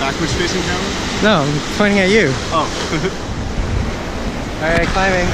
backwards facing camera? No, I'm pointing at you. Oh. Alright, climbing.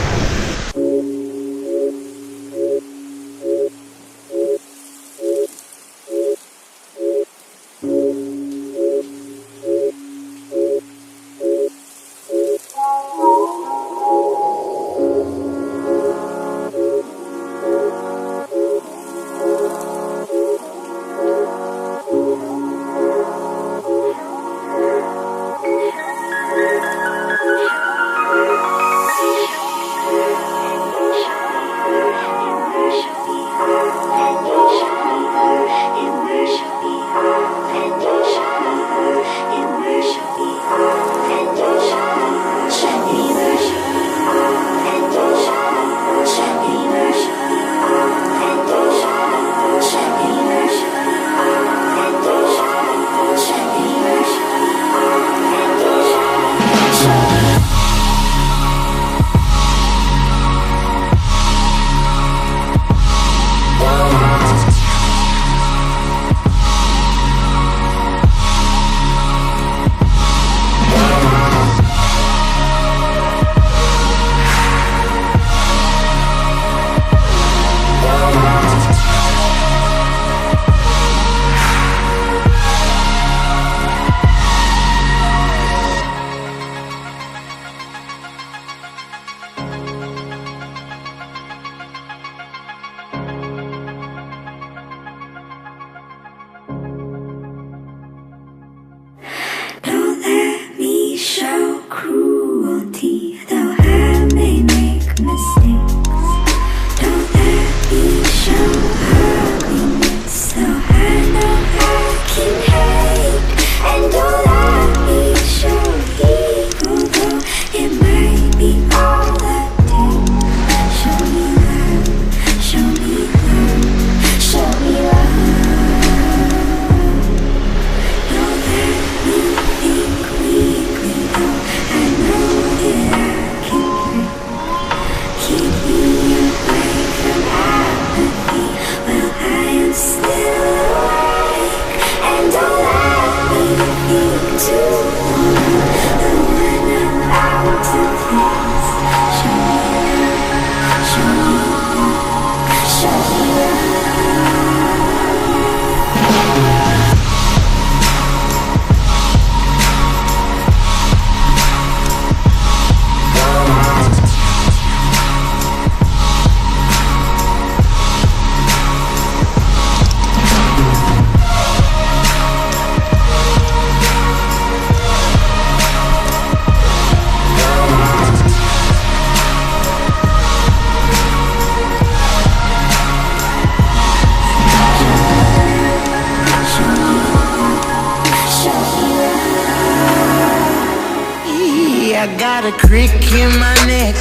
I got a crick in my neck,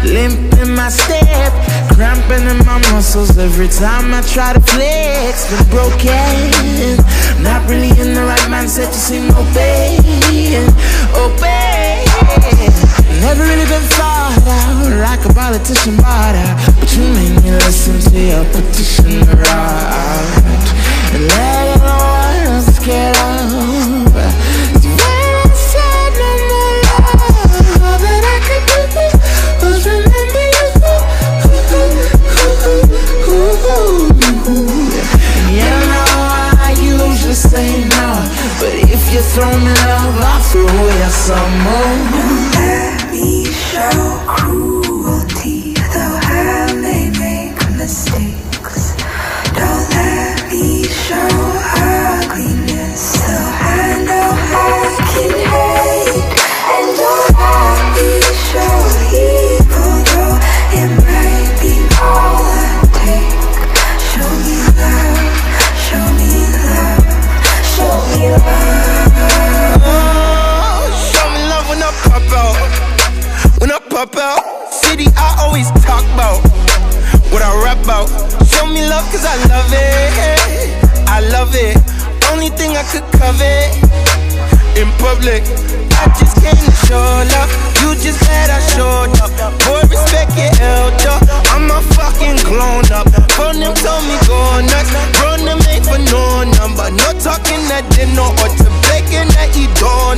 limp in my step, cramping in my muscles every time I try to flex. Been broken, not really in the right mindset to see no pain, oh pain. Never really been thought out like a politician bought out, but you made me listen to your petition right and let it all I'm scared of. Say no, but if you throw me love, I'll throw you some more. Don't let me show cruelty, though I may make mistakes. Don't let me show ugliness, though I know I can hate. And don't let me show evil, though it might be all I take. Show me love, show me love. Show me love. Oh, show me love when I pop out. When I pop out, city I always talk about, what I rap about. Show me love cause I love it, I love it. Only thing I could covet in public. I just came to show love, you just glad I showed up. Boy, respect your elder, I'm a fucking grown up. Phone them told me go nuts, grown them ain't for no number. No talking at dinner or to bacon at eat donuts.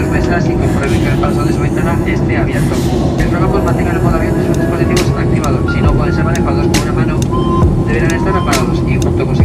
sus mesas y comprueben que el paso de su ventana esté abierto. Les rogamos mantengan el modo avión de sus dispositivos activados. Si no pueden ser manejados con una mano, deberán estar apagados y junto con